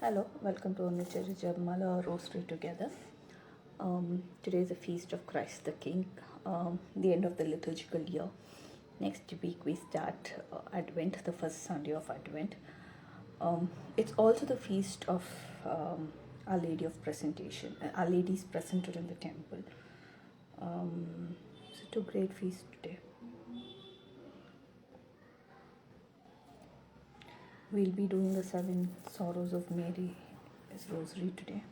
Hello, welcome to Onichari Jamala Rosary Together. Today is the feast of Christ the King, the end of the liturgical year. Next week we start Advent, the first Sunday of Advent. It's also the feast of Our Lady of Presentation. Our Lady is presented in the temple. So, two great feasts today. We'll be doing the Seven Sorrows of Mary as Rosary today.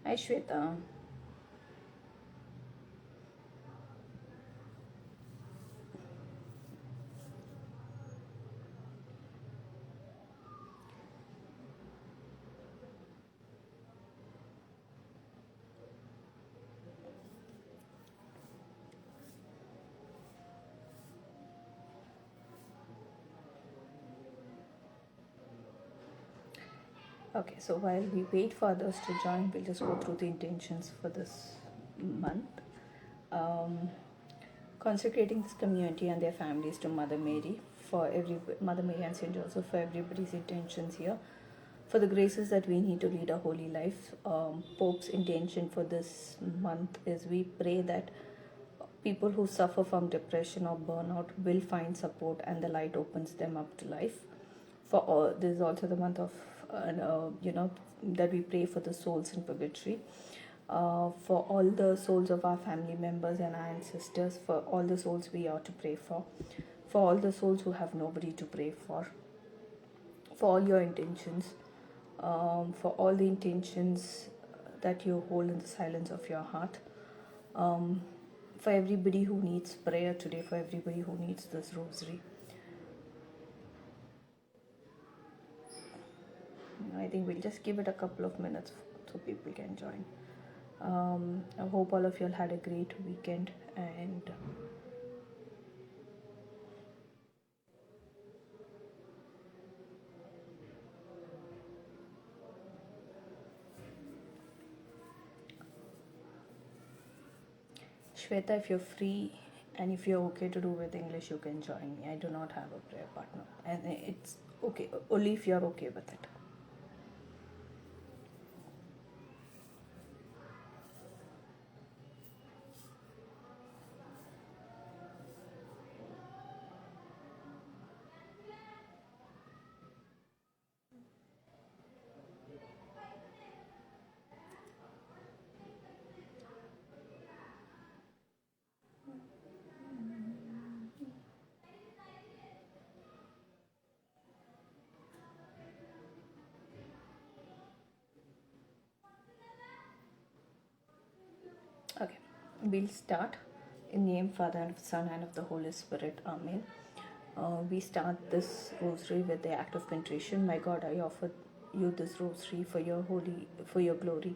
Hi Shweta. Okay, so while we wait for others to join, we'll just go through the intentions for this month. Consecrating this community and their families to Mother Mary, for every Mother Mary and Saint Joseph, for everybody's intentions here, for the graces that we need to lead a holy life. Pope's intention for this month is we pray that people who suffer from depression or burnout will find support and the light opens them up to life. For all, this is also the month of that we pray for the souls in purgatory, for all the souls of our family members and our ancestors, for all the souls we ought to pray for all the souls who have nobody to pray for all your intentions, for all the intentions that you hold in the silence of your heart, for everybody who needs prayer today, for everybody who needs this rosary. I think we'll just give it a couple of minutes so people can join. I hope all of you all had a great weekend, and Shweta, if you're free and if you're okay to do with English, you can join me. I do not have a prayer partner, and it's okay only if you're okay with it. Okay, we'll start in the name of Father and of the Son and of the Holy Spirit. Amen. We start this rosary with the act of contrition. My God, I offer you this rosary for your glory.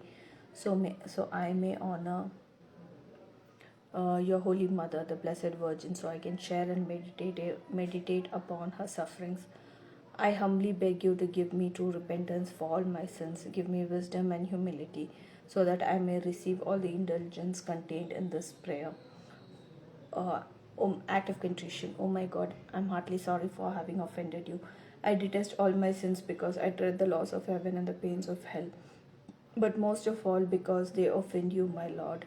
So I may honor your Holy Mother, the Blessed Virgin, so I can share and meditate upon her sufferings. I humbly beg you to give me true repentance for all my sins. Give me wisdom and humility, so that I may receive all the indulgence contained in this prayer. Act of contrition. Oh my God, I'm heartily sorry for having offended you. I detest all my sins because I dread the loss of heaven and the pains of hell, but most of all because they offend you, my Lord,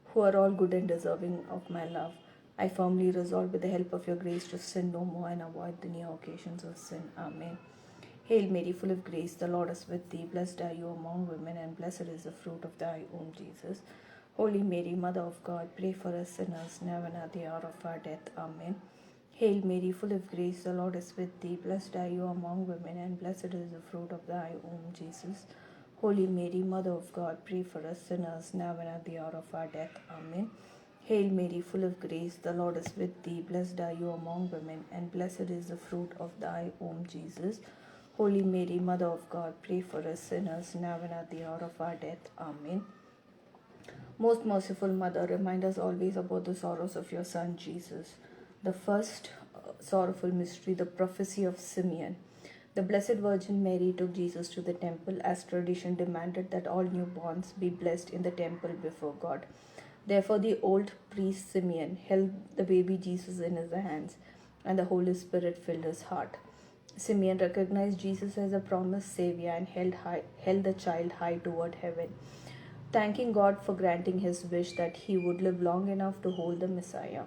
who are all good and deserving of my love. I firmly resolve, with the help of your grace, to sin no more and avoid the near occasions of sin. Amen. Hail Mary, full of grace, the Lord is with thee. Blessed are you among women, and blessed is the fruit of thy womb, Jesus. Holy Mary, Mother of God, pray for us sinners, now and at the hour of our death. Amen. Hail Mary, full of grace, the Lord is with thee. Blessed are you among women, and blessed is the fruit of thy womb, Jesus. Holy Mary, Mother of God, pray for us sinners, now and at the hour of our death. Amen. Hail Mary, full of grace, the Lord is with thee. Blessed are you among women, and blessed is the fruit of thy womb, Jesus. Holy Mary, Mother of God, pray for us sinners, now and at the hour of our death. Amen. Most merciful Mother, remind us always about the sorrows of your Son, Jesus. The first sorrowful mystery, the prophecy of Simeon. The Blessed Virgin Mary took Jesus to the temple as tradition demanded that all newborns be blessed in the temple before God. Therefore, the old priest Simeon held the baby Jesus in his hands, and the Holy Spirit filled his heart. Simeon recognized Jesus as a promised Savior and held the child high toward heaven, thanking God for granting his wish that he would live long enough to hold the Messiah.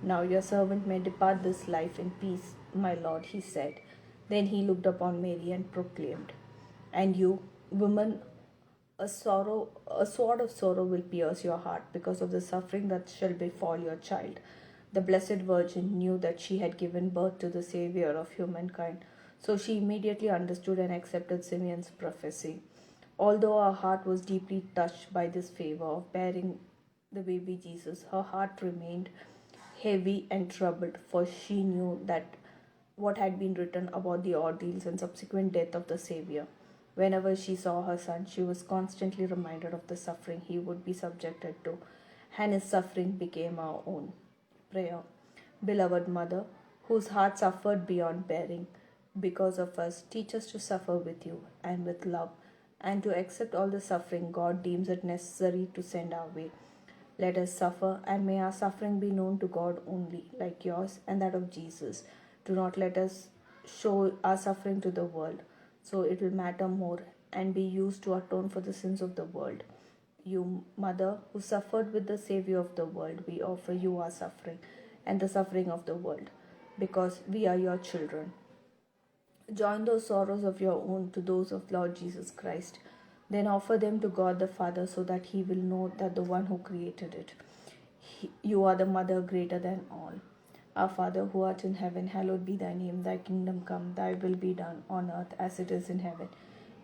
Now your servant may depart this life in peace, my Lord, he said. Then he looked upon Mary and proclaimed, and you, woman, a sword of sorrow will pierce your heart because of the suffering that shall befall your child. The Blessed Virgin knew that she had given birth to the Savior of humankind, so she immediately understood and accepted Simeon's prophecy. Although her heart was deeply touched by this favor of bearing the baby Jesus, her heart remained heavy and troubled, for she knew that what had been written about the ordeals and subsequent death of the Savior. Whenever she saw her son, she was constantly reminded of the suffering he would be subjected to, and his suffering became our own. Prayer. Beloved Mother, whose heart suffered beyond bearing because of us, teach us to suffer with you and with love, and to accept all the suffering God deems it necessary to send our way. Let us suffer, and may our suffering be known to God only, like yours and that of Jesus. Do not let us show our suffering to the world, so it will matter more and be used to atone for the sins of the world. You, Mother, who suffered with the Savior of the world, we offer you our suffering and the suffering of the world, because we are your children. Join those sorrows of your own to those of Lord Jesus Christ. Then offer them to God the Father so that He will know that the one who created it. You are the Mother greater than all. Our Father who art in heaven, hallowed be thy name. Thy kingdom come, thy will be done on earth as it is in heaven.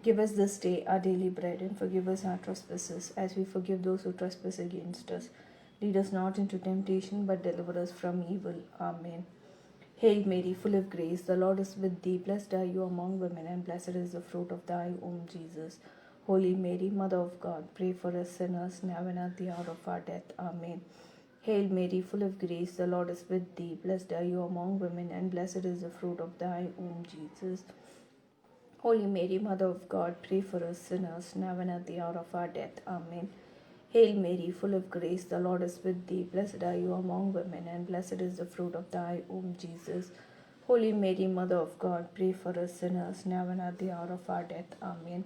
Give us this day our daily bread, and forgive us our trespasses as we forgive those who trespass against us. Lead us not into temptation, but deliver us from evil. Amen. Hail Mary, full of grace, the Lord is with thee. Blessed are you among women, and blessed is the fruit of thy womb, Jesus. Holy Mary, Mother of God, pray for us sinners, now and at the hour of our death. Amen. Hail Mary, full of grace, the Lord is with thee. Blessed are you among women, and blessed is the fruit of thy womb, Jesus. Holy Mary, Mother of God, pray for us sinners, now and at the hour of our death. Amen. Hail Mary, full of grace, the Lord is with thee. Blessed are you among women, and blessed is the fruit of thy womb, Jesus. Holy Mary, Mother of God, pray for us sinners, now and at the hour of our death. Amen.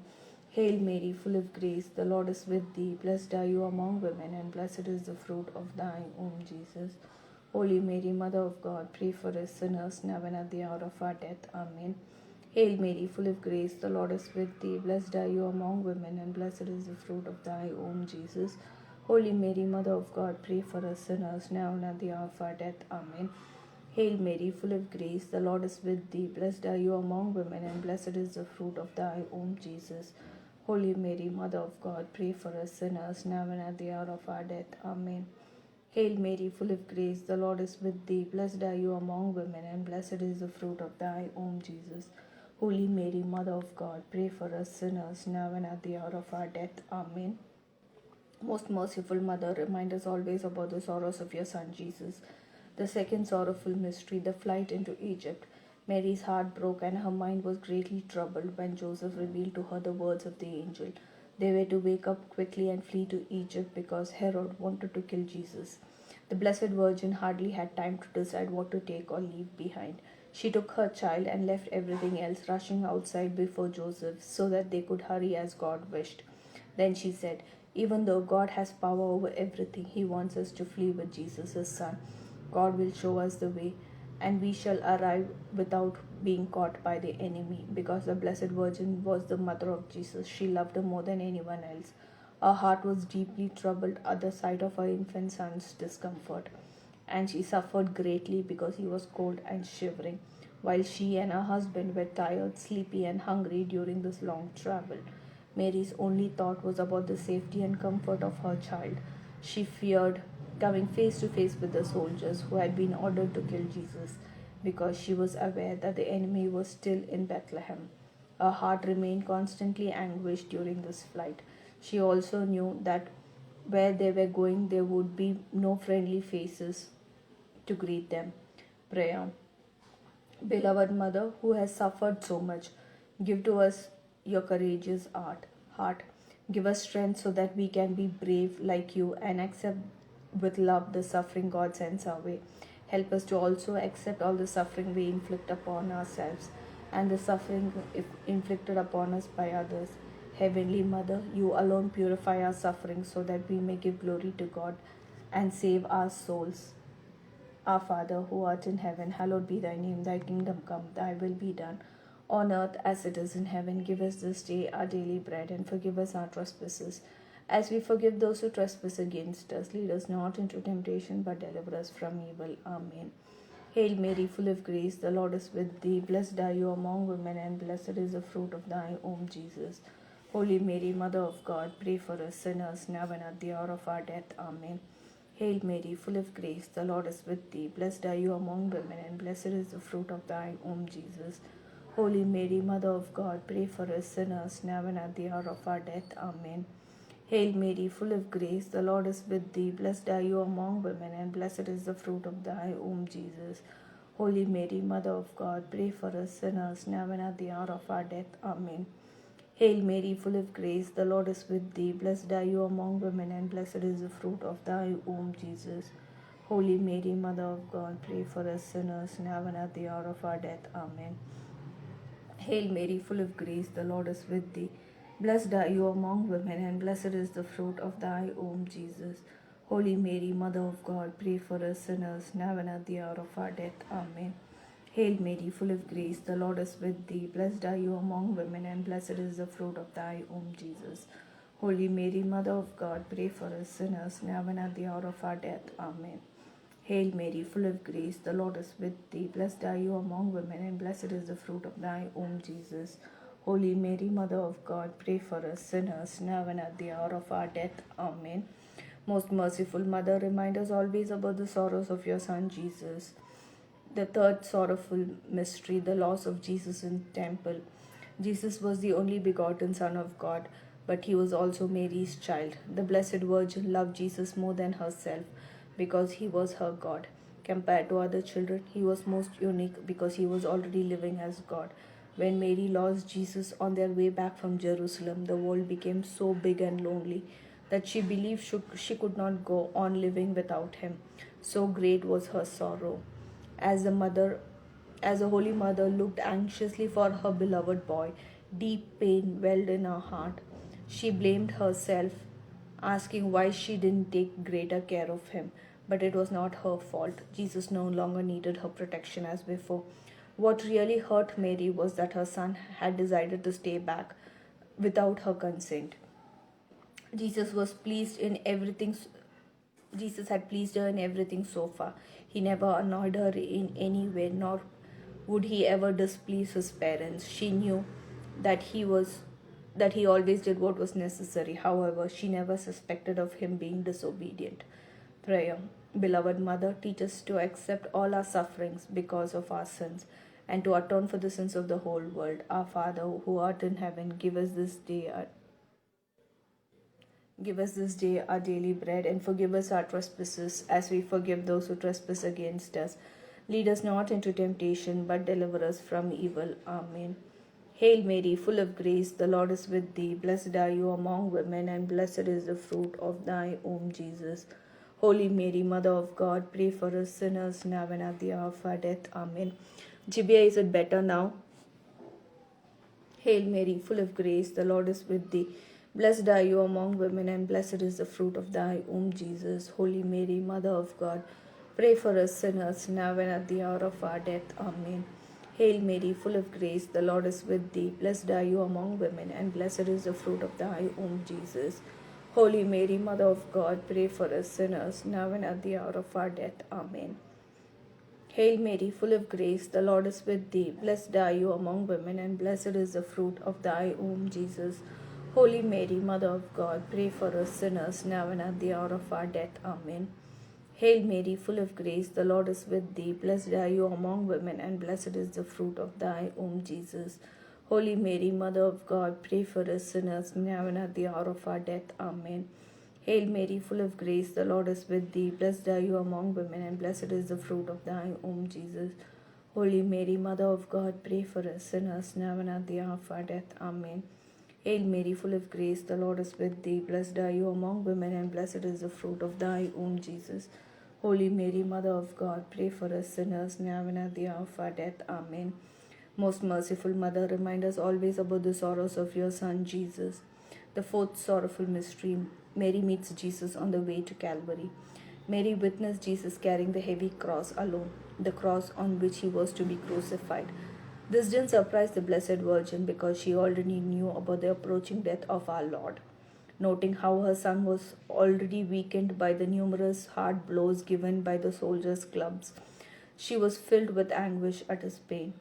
Hail Mary, full of grace, the Lord is with thee. Blessed are you among women, and blessed is the fruit of thy womb, Jesus. Holy Mary, Mother of God, pray for us sinners, now and at the hour of our death. Amen. Hail Mary, full of grace, the Lord is with thee. Blessed are you among women, and blessed is the fruit of thy womb, Jesus. Holy Mary, Mother of God, pray for us sinners, now and at the hour of our death. Amen. Hail Mary, full of grace, the Lord is with thee. Blessed are you among women, and blessed is the fruit of thy womb, Jesus. Holy Mary, Mother of God, pray for us sinners, now and at the hour of our death. Amen. Hail Mary, full of grace, the Lord is with thee. Blessed are you among women, and blessed is the fruit of thy womb, Jesus. Holy Mary, Mother of God, pray for us sinners, now and at the hour of our death. Amen. Most merciful Mother, remind us always about the sorrows of your Son Jesus. The second sorrowful mystery, the flight into Egypt. Mary's heart broke and her mind was greatly troubled when Joseph revealed to her the words of the angel. They were to wake up quickly and flee to Egypt because Herod wanted to kill Jesus. The Blessed Virgin hardly had time to decide what to take or leave behind. She took her child and left everything else, rushing outside before Joseph so that they could hurry as God wished. Then she said, even though God has power over everything, He wants us to flee with Jesus, His Son. God will show us the way, and we shall arrive without being caught by the enemy, because the Blessed Virgin was the mother of Jesus. She loved Him more than anyone else. Her heart was deeply troubled at the sight of her infant son's discomfort, and she suffered greatly because he was cold and shivering, while she and her husband were tired, sleepy, and hungry during this long travel. Mary's only thought was about the safety and comfort of her child. She feared coming face to face with the soldiers who had been ordered to kill Jesus, because she was aware that the enemy was still in Bethlehem. Her heart remained constantly anguished during this flight. She also knew that where they were going, there would be no friendly faces to greet them. Prayer. Beloved Mother, who has suffered so much, give to us your courageous heart. Give us strength so that we can be brave like you and accept with love the suffering God sends our way. Help us to also accept all the suffering we inflict upon ourselves and the suffering inflicted upon us by others. Heavenly Mother, you alone purify our suffering so that we may give glory to God and save our souls. Our Father, who art in heaven, hallowed be thy name. Thy kingdom come, thy will be done, on earth as it is in heaven. Give us this day our daily bread, and forgive us our trespasses, as we forgive those who trespass against us. Lead us not into temptation, but deliver us from evil. Amen. Hail Mary, full of grace, the Lord is with thee. Blessed are you among women, and blessed is the fruit of thy womb, Jesus. Holy Mary, Mother of God, pray for us sinners, now and at the hour of our death. Amen. Hail Mary, full of grace, the Lord is with thee. Blessed are you among women, and blessed is the fruit of thy womb, Jesus. Holy Mary, Mother of God, pray for us sinners, now and at the hour of our death. Amen. Hail Mary, full of grace, the Lord is with thee. Blessed are you among women, and blessed is the fruit of thy womb, Jesus. Holy Mary, Mother of God, pray for us sinners, now and at the hour of our death. Amen. Hail Mary, full of grace, the Lord is with thee. Blessed are you among women, and blessed is the fruit of thy womb, Jesus. Holy Mary, Mother of God, pray for us sinners, now and at the hour of our death. Amen. Hail Mary, full of grace, the Lord is with thee. Blessed are you among women, and blessed is the fruit of thy womb, Jesus. Holy Mary, Mother of God, pray for us sinners, now and at the hour of our death. Amen. Hail Mary, full of grace, the Lord is with thee. Blessed are you among women, and blessed is the fruit of thy womb, Jesus. Holy Mary, Mother of God, pray for us sinners, now and at the hour of our death. Amen. Hail Mary, full of grace, the Lord is with thee. Blessed are you among women, and blessed is the fruit of thy womb, Jesus. Holy Mary, Mother of God, pray for us sinners, now and at the hour of our death. Amen. Most merciful Mother, remind us always about the sorrows of your Son, Jesus. The third sorrowful mystery, the loss of Jesus in temple. Jesus was the only begotten Son of God, but he was also Mary's child. The Blessed Virgin loved Jesus more than herself because he was her God. Compared to other children, he was most unique because he was already living as God. When Mary lost Jesus on their way back from Jerusalem, the world became so big and lonely that she believed she could not go on living without him. So great was her sorrow. As the Holy Mother looked anxiously for her beloved boy, deep pain welled in her heart. She blamed herself, asking why she didn't take greater care of him. But it was not her fault. Jesus no longer needed her protection as before. What really hurt Mary was that her son had decided to stay back without her consent. Jesus was pleased in everything Jesus had pleased her in everything so far. He never annoyed her in any way, nor would he ever displease his parents. She knew that he always did what was necessary. However, she never suspected of him being disobedient. Prayer. Beloved Mother, teach us to accept all our sufferings because of our sins and to atone for the sins of the whole world. Our Father, who art in heaven, give us this day our daily bread, and forgive us our trespasses, as we forgive those who trespass against us. Lead us not into temptation, but deliver us from evil. Amen. Hail Mary, full of grace, the Lord is with thee. Blessed are you among women, and blessed is the fruit of thy womb, Jesus. Holy Mary, Mother of God, pray for us sinners, now and at the hour of our death. Amen. Jibia, is it better now? Hail Mary, full of grace, the Lord is with thee. Blessed are you among women, and blessed is the fruit of thy womb, Jesus. Holy Mary, Mother of God, pray for us sinners, now and at the hour of our death. Amen. Hail Mary, full of grace, the Lord is with thee. Blessed are you among women, and blessed is the fruit of thy womb, Jesus. Holy Mary, Mother of God, pray for us sinners, now and at the hour of our death. Amen. Hail Mary, full of grace, the Lord is with thee. Blessed are you among women, and blessed is the fruit of thy womb, Jesus. Holy Mary, Mother of God, pray for us sinners, now and at the hour of our death. Amen. Hail Mary, full of grace, the Lord is with thee. Blessed are you among women, and blessed is the fruit of thy womb, Jesus. Holy Mary, Mother of God, pray for us sinners, now and at the hour of our death. Amen. Hail Mary, full of grace, the Lord is with thee. Blessed are you among women, and blessed is the fruit of thy womb, Jesus. Holy Mary, Mother of God, pray for us sinners, now and at the hour of our death. Amen. Hail Mary, full of grace, the Lord is with thee. Blessed are you among women, and blessed is the fruit of thy womb, Jesus. Holy Mary, Mother of God, pray for us sinners, now and at the hour of our death. Amen. Most merciful Mother, remind us always about the sorrows of your Son, Jesus. The fourth sorrowful mystery, Mary meets Jesus on the way to Calvary. Mary witnessed Jesus carrying the heavy cross alone, the cross on which he was to be crucified. This didn't surprise the Blessed Virgin because she already knew about the approaching death of our Lord. Noting how her son was already weakened by the numerous hard blows given by the soldiers' clubs, she was filled with anguish at his pain.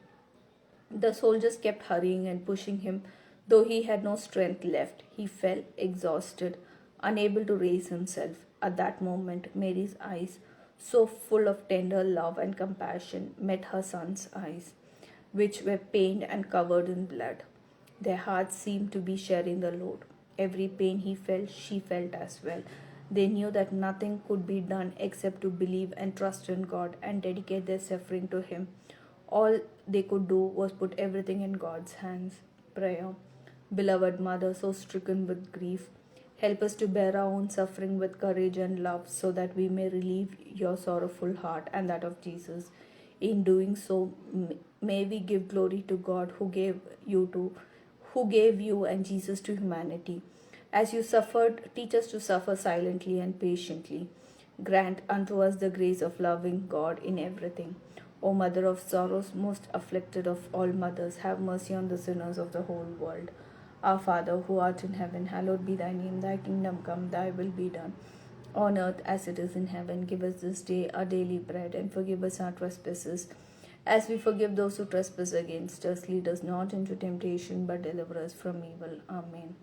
The soldiers kept hurrying and pushing him, though he had no strength left. He fell exhausted, unable to raise himself. At that moment, Mary's eyes, so full of tender love and compassion, met her son's eyes, which were pained and covered in blood. Their hearts seemed to be sharing the load. Every pain he felt, she felt as well. They knew that nothing could be done except to believe and trust in God and dedicate their suffering to Him. All they could do was put everything in God's hands. Prayer. Beloved Mother, so stricken with grief, help us to bear our own suffering with courage and love so that we may relieve your sorrowful heart and that of Jesus. In doing so, may we give glory to God who gave you and Jesus to humanity. As you suffered, teach us to suffer silently and patiently. Grant unto us the grace of loving God in everything. O Mother of sorrows, most afflicted of all mothers, have mercy on the sinners of the whole world. Our Father, who art in heaven, hallowed be thy name. Thy kingdom come, thy will be done, on earth as it is in heaven. Give us this day our daily bread, and forgive us our trespasses, as we forgive those who trespass against us. Lead us not into temptation, but deliver us from evil. Amen.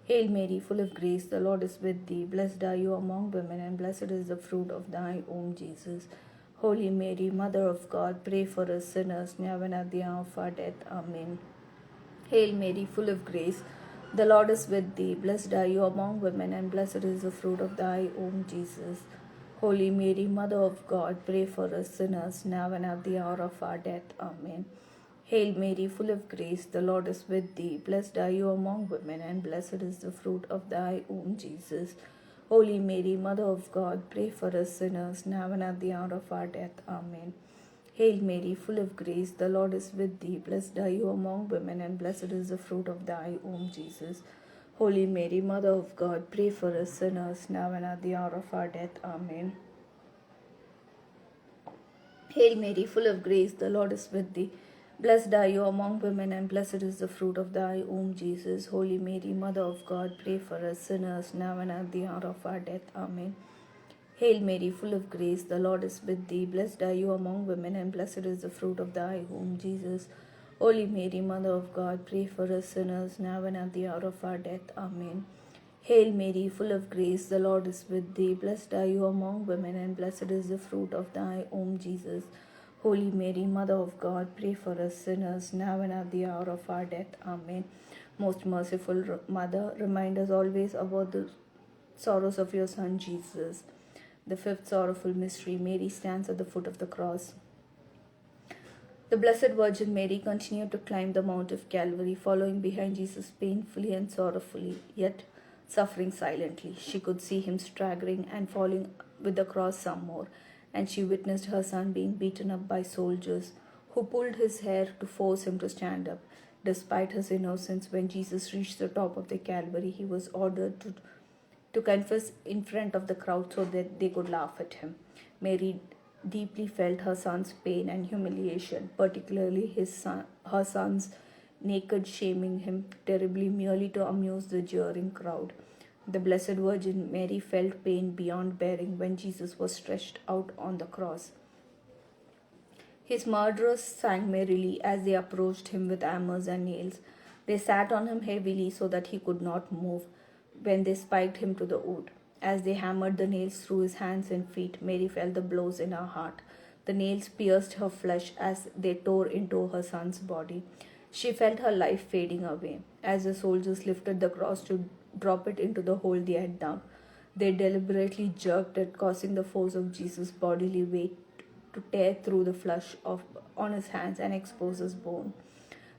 Hail Mary, full of grace, the Lord is with thee. Blessed are you among women, and blessed is the fruit of thy womb, Jesus. Holy Mary, Mother of God, pray for us sinners, now and at the hour of our death. Amen. Hail Mary, full of grace, the Lord is with thee. Blessed are you among women, and blessed is the fruit of thy womb, Jesus. Holy Mary, Mother of God, pray for us sinners, now and at the hour of our death. Amen. Hail Mary, full of grace, the Lord is with thee. Blessed are you among women, and blessed is the fruit of thy womb, Jesus. Holy Mary, Mother of God, pray for us sinners, now and at the hour of our death. Amen. Hail Mary, full of grace, the Lord is with thee. Blessed are you among women, and blessed is the fruit of thy womb, Jesus. Holy Mary, Mother of God, pray for us sinners, now and at the hour of our death. Amen. Hail Mary, full of grace, the Lord is with thee. Blessed are you among women, and blessed is the fruit of thy womb, Jesus. Holy Mary, Mother of God, pray for us sinners, now and at the hour of our death. Amen. Hail Mary, full of grace, the Lord is with thee. Blessed are you among women, and blessed is the fruit of thy womb, Jesus. Holy Mary, Mother of God, pray for us sinners, now and at the hour of our death. Amen. Hail Mary, full of grace, the Lord is with thee. Blessed are you among women, and blessed is the fruit of thy womb, Jesus. Holy Mary, Mother of God, pray for us sinners, now and at the hour of our death. Amen. Most merciful Mother, remind us always about the sorrows of your Son, Jesus. The fifth sorrowful mystery, Mary stands at the foot of the cross. The Blessed Virgin Mary continued to climb the Mount of Calvary, following behind Jesus painfully and sorrowfully, yet suffering silently. She could see him staggering and falling with the cross some more, and she witnessed her son being beaten up by soldiers who pulled his hair to force him to stand up. Despite his innocence, when Jesus reached the top of the Calvary, he was ordered to confess in front of the crowd so that they could laugh at him. Mary deeply felt her son's pain and humiliation, particularly her son's naked shaming him terribly merely to amuse the jeering crowd. The Blessed Virgin Mary felt pain beyond bearing when Jesus was stretched out on the cross. His murderers sang merrily as they approached him with hammers and nails. They sat on him heavily so that he could not move when they spiked him to the wood. As they hammered the nails through his hands and feet, Mary felt the blows in her heart. The nails pierced her flesh as they tore into her son's body. She felt her life fading away. As the soldiers lifted the cross to drop it into the hole they had dug, they deliberately jerked it, causing the force of Jesus' bodily weight to tear through the flesh on his hands and expose his bone.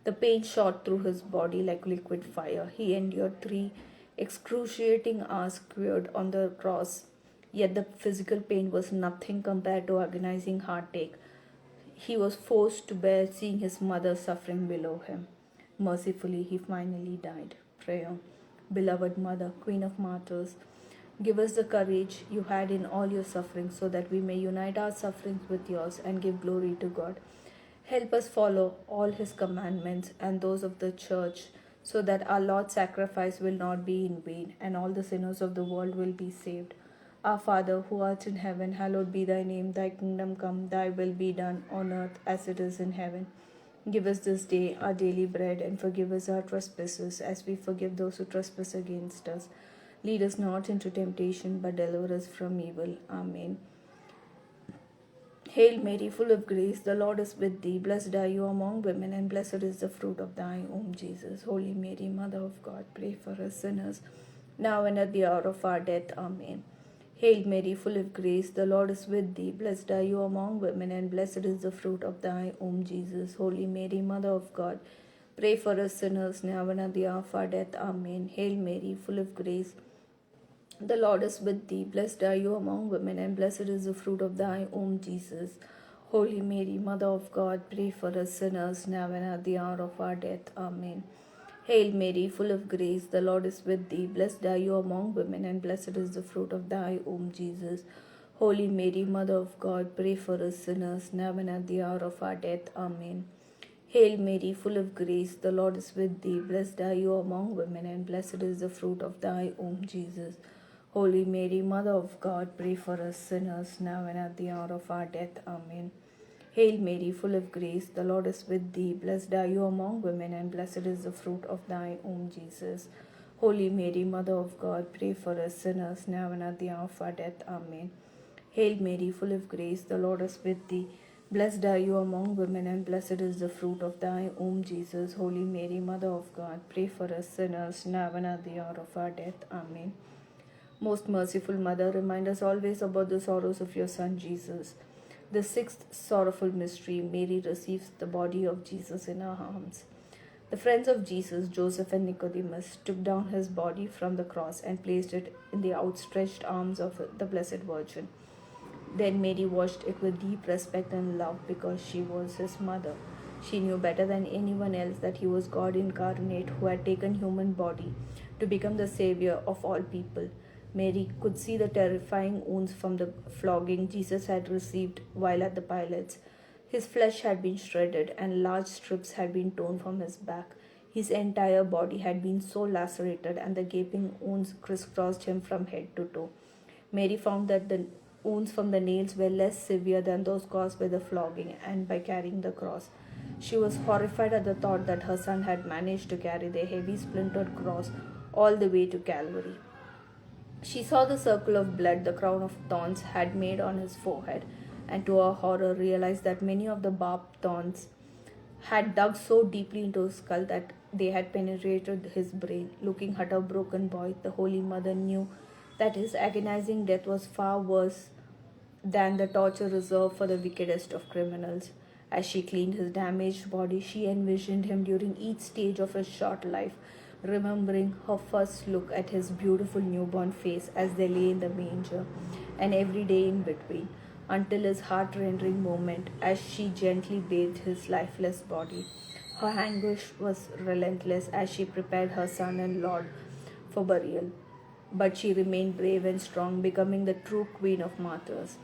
The pain shot through his body like liquid fire. He endured 3 excruciating hours skewered on the cross, yet the physical pain was nothing compared to agonizing heartache he was forced to bear seeing his mother suffering below him. Mercifully, he finally died. Prayer. Beloved Mother, Queen of Martyrs, give us the courage you had in all your sufferings so that we may unite our sufferings with yours and give glory to God. Help us follow all his commandments and those of the church so that our Lord's sacrifice will not be in vain and all the sinners of the world will be saved. Our Father, who art in heaven, hallowed be thy name. Thy kingdom come, thy will be done on earth as it is in heaven. Give us this day our daily bread and forgive us our trespasses as we forgive those who trespass against us. Lead us not into temptation, but deliver us from evil. Amen. Hail Mary, full of grace, the Lord is with thee. Blessed are you among women, and blessed is the fruit of thy womb, Jesus. Holy Mary, Mother of God, pray for us sinners, now and at the hour of our death. Amen. Hail Mary, full of grace, the Lord is with thee. Blessed are you among women, and blessed is the fruit of thy womb, Jesus. Holy Mary, Mother of God, pray for us sinners, now and at the hour of our death. Amen. Hail Mary, full of grace, the Lord is with thee. Blessed are you among women, and blessed is the fruit of thy womb, Jesus. Holy Mary, Mother of God, pray for us sinners, now and at the hour of our death. Amen. Hail Mary, full of grace, the Lord is with thee. Blessed are you among women, and blessed is the fruit of thy womb, Jesus. Holy Mary, Mother of God, pray for us sinners, now and at the hour of our death. Amen. Hail Mary, full of grace, the Lord is with thee. Blessed are you among women, and blessed is the fruit of thy womb, Jesus. Holy Mary, Mother of God, pray for us sinners, now and at the hour of our death. Amen. Hail Mary, full of grace, the Lord is with thee. Blessed are you among women, and blessed is the fruit of thy womb, Jesus. Holy Mary, Mother of God, pray for us sinners, now and at the hour of our death. Amen. Hail Mary, full of grace, the Lord is with thee. Blessed are you among women, and blessed is the fruit of thy womb, Jesus. Holy Mary, Mother of God, pray for us sinners, now and at the hour of our death. Amen. Most merciful Mother, remind us always about the sorrows of your Son Jesus. The sixth sorrowful mystery, Mary receives the body of Jesus in her arms. The friends of Jesus, Joseph and Nicodemus, took down his body from the cross and placed it in the outstretched arms of the Blessed Virgin. Then Mary watched it with deep respect and love because she was his mother. She knew better than anyone else that he was God incarnate who had taken human body to become the savior of all people. Mary could see the terrifying wounds from the flogging Jesus had received while at the Pilates. His flesh had been shredded and large strips had been torn from his back. His entire body had been so lacerated and the gaping wounds crisscrossed him from head to toe. Mary found that the wounds from the nails were less severe than those caused by the flogging and by carrying the cross. She was horrified at the thought that her son had managed to carry the heavy splintered cross all the way to Calvary. She saw the circle of blood the crown of thorns had made on his forehead, and to her horror realized that many of the barbed thorns had dug so deeply into his skull that they had penetrated his brain. Looking at her broken boy, the Holy Mother knew that his agonizing death was far worse than the torture reserved for the wickedest of criminals. As she cleaned his damaged body, she envisioned him during each stage of his short life, remembering her first look at his beautiful newborn face as they lay in the manger, and every day in between, until his heart-rending moment as she gently bathed his lifeless body. Her anguish was relentless as she prepared her son and Lord for burial, but she remained brave and strong, becoming the true queen of martyrs.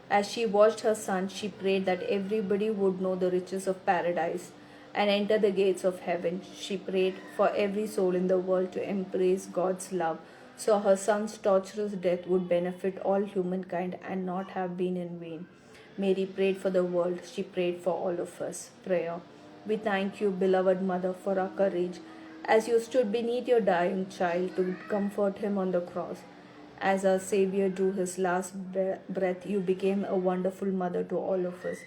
As she watched her son, she prayed that everybody would know the riches of paradise and enter the gates of heaven. She prayed for every soul in the world to embrace God's love, so her son's torturous death would benefit all humankind and not have been in vain. Mary prayed for the world. She prayed for all of us. Prayer. We thank you, beloved Mother, for our courage as you stood beneath your dying child to comfort him on the cross. As our Savior drew his last breath, you became a wonderful mother to all of us.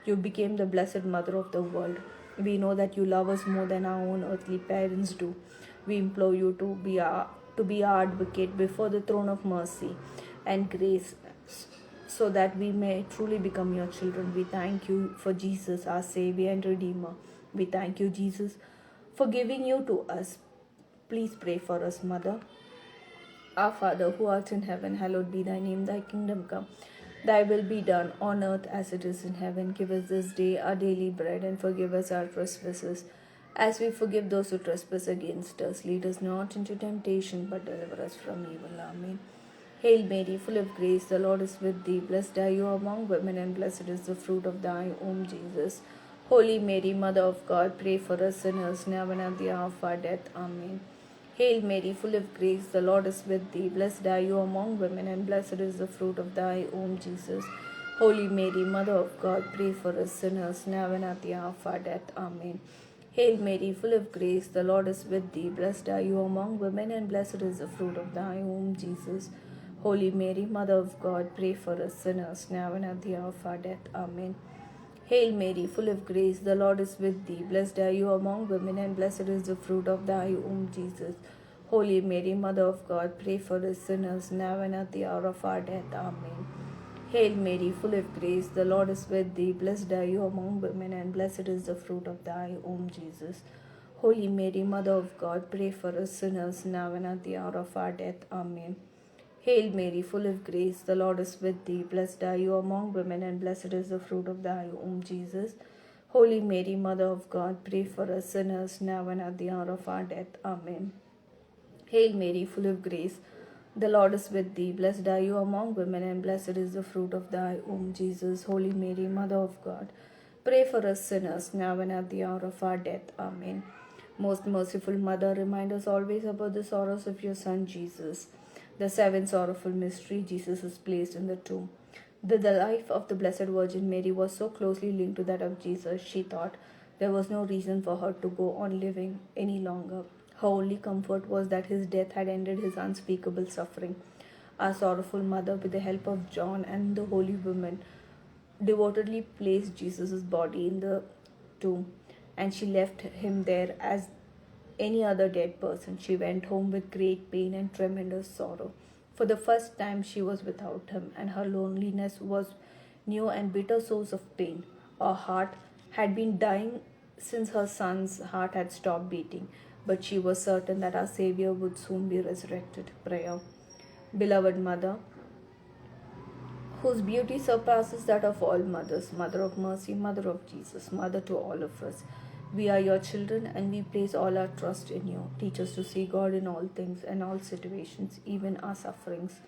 You became the blessed mother of the world. We know that you love us more than our own earthly parents do. We implore you to be our advocate before the throne of mercy and grace, so that we may truly become your children. We thank you for Jesus, our Savior and Redeemer. We thank you, Jesus, for giving you to us. Please pray for us, Mother. Our Father, who art in heaven, hallowed be thy name, thy kingdom come. Thy will be done on earth as it is in heaven. Give us this day our daily bread, and forgive us our trespasses, as we forgive those who trespass against us. Lead us not into temptation, but deliver us from evil. Amen. Hail Mary, full of grace, the Lord is with thee. Blessed are you among women, and blessed is the fruit of thy womb, Jesus. Holy Mary, Mother of God, pray for us sinners, now and at the hour of our death. Amen. Hail Mary, full of grace, the Lord is with thee. Blessed are you among women, and blessed is the fruit of thy womb, Jesus. Holy Mary, Mother of God, pray for us sinners, now and at the hour of our death. Amen. Hail Mary, full of grace, the Lord is with thee. Blessed are you among women, and blessed is the fruit of thy womb, Jesus. Holy Mary, Mother of God, pray for us sinners, now and at the hour of our death. Amen. Hail Mary, full of grace, the Lord is with thee. Blessed are you among women, and blessed is the fruit of thy womb, Jesus. Holy Mary, Mother of God, pray for us sinners, now and at the hour of our death. Amen. Hail Mary, full of grace, the Lord is with thee. Blessed are you among women, and blessed is the fruit of thy womb, Jesus. Holy Mary, Mother of God, pray for us sinners, now and at the hour of our death. Amen. Hail Mary, full of grace, the Lord is with thee. Blessed are you among women, and blessed is the fruit of thy womb, Jesus. Holy Mary, Mother of God, pray for us sinners, now and at the hour of our death. Amen. Hail Mary, full of grace, the Lord is with thee. Blessed are you among women, and blessed is the fruit of thy womb, Jesus. Holy Mary, Mother of God, pray for us sinners, now and at the hour of our death. Amen. Most merciful Mother, remind us always about the sorrows of your Son, Jesus. The seventh sorrowful mystery, Jesus is placed in the tomb. The life of the Blessed Virgin Mary was so closely linked to that of Jesus, she thought there was no reason for her to go on living any longer. Her only comfort was that his death had ended his unspeakable suffering. Our sorrowful mother, with the help of John and the holy women, devotedly placed Jesus' body in the tomb, and she left him there as any other dead person. She went home with great pain and tremendous sorrow. For the first time, she was without him, and her loneliness was new and bitter source of pain. Her heart had been dying since her son's heart had stopped beating, but she was certain that our Savior would soon be resurrected. Prayer. Beloved Mother, whose beauty surpasses that of all mothers, Mother of mercy, Mother of Jesus, Mother to all of us. We are your children, and we place all our trust in you. Teach us to see God in all things and all situations, even our sufferings.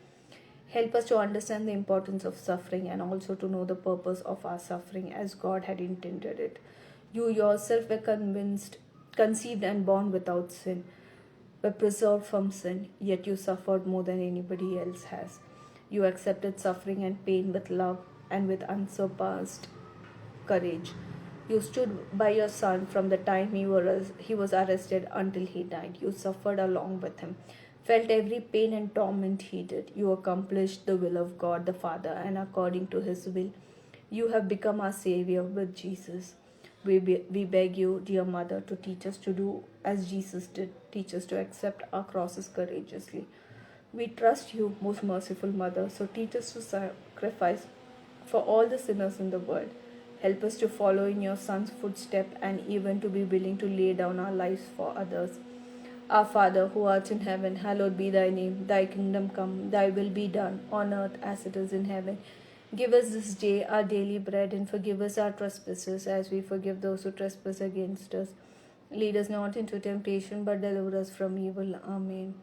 Help us to understand the importance of suffering, and also to know the purpose of our suffering as God had intended it. You yourself were conceived and born without sin, were preserved from sin, yet you suffered more than anybody else has. You accepted suffering and pain with love and with unsurpassed courage. You stood by your son from the time he was arrested until he died. You suffered along with him, felt every pain and torment he did. You accomplished the will of God the Father, and according to his will, you have become our Savior with Jesus. We beg you, dear Mother, to teach us to do as Jesus did. Teach us to accept our crosses courageously. We trust you, most merciful Mother, so teach us to sacrifice for all the sinners in the world. Help us to follow in your Son's footsteps, and even to be willing to lay down our lives for others. Our Father, who art in heaven, hallowed be thy name. Thy kingdom come, thy will be done, on earth as it is in heaven. Give us this day our daily bread, and forgive us our trespasses, as we forgive those who trespass against us. Lead us not into temptation, but deliver us from evil. Amen.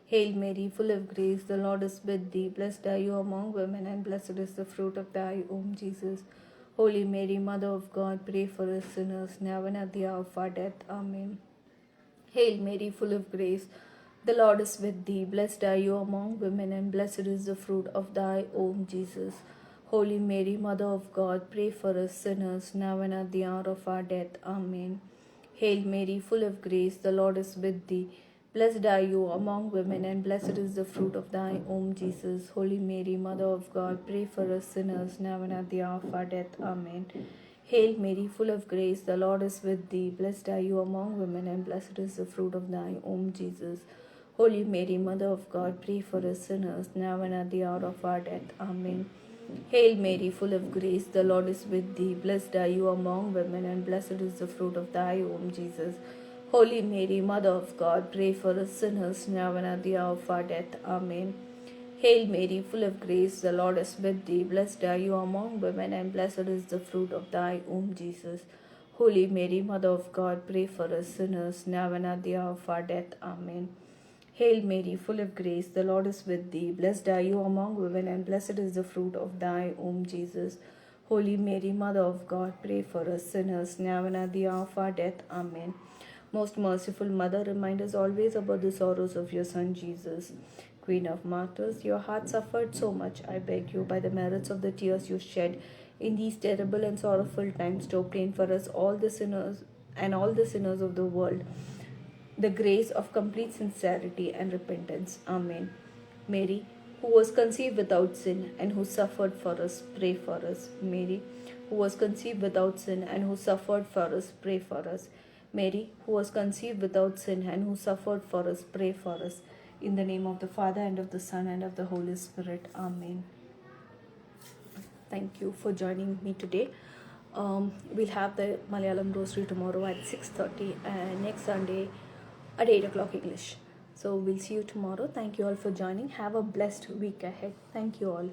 Hail Mary, full of grace, the Lord is with thee. Blessed are you among women, and blessed is the fruit of thy womb, Jesus. Holy Mary, Mother of God, pray for us sinners, now and at the hour of our death. Amen. Hail Mary, full of grace, the Lord is with thee. Blessed are you among women, and blessed is the fruit of thy womb, Jesus. Holy Mary, Mother of God, pray for us sinners, now and at the hour of our death. Amen. Hail Mary, full of grace, the Lord is with thee. Blessed are you among women, and blessed is the fruit of thy womb, Jesus. Holy Mary, Mother of God, pray for us sinners, now and at the hour of our death. Amen. Hail Mary, full of grace, the Lord is with thee. Blessed are you among women, and blessed is the fruit of thy womb, Jesus. Holy Mary, Mother of God, pray for us sinners, now and at the hour of our death. Amen. Hail Mary, full of grace, the Lord is with thee. Blessed are you among women, and blessed is the fruit of thy womb, Jesus. Holy Mary, Mother of God, pray for us sinners, now and at the hour of our death. Amen. Hail Mary, full of grace, the Lord is with thee. Blessed are you among women, and blessed is the fruit of thy womb, Jesus. Holy Mary, Mother of God, pray for us sinners, now and at the hour of our death. Amen. Hail Mary, full of grace, the Lord is with thee. Blessed are you among women, and blessed is the fruit of thy womb, Jesus. Holy Mary, Mother of God, pray for us sinners, now and at the hour of our death. Amen. Most merciful Mother, remind us always about the sorrows of your Son, Jesus. Queen of Martyrs, your heart suffered so much. I beg you, by the merits of the tears you shed in these terrible and sorrowful times, to obtain for us all the sinners and all the sinners of the world the grace of complete sincerity and repentance. Amen. Mary, who was conceived without sin and who suffered for us, pray for us. Mary, who was conceived without sin and who suffered for us, pray for us. Mary, who was conceived without sin and who suffered for us, pray for us. In the name of the Father, and of the Son, and of the Holy Spirit. Amen. Thank you for joining me today. We'll have the Malayalam Rosary tomorrow at 6:30 and next Sunday at 8 o'clock English. So we'll see you tomorrow. Thank you all for joining. Have a blessed week ahead. Thank you all.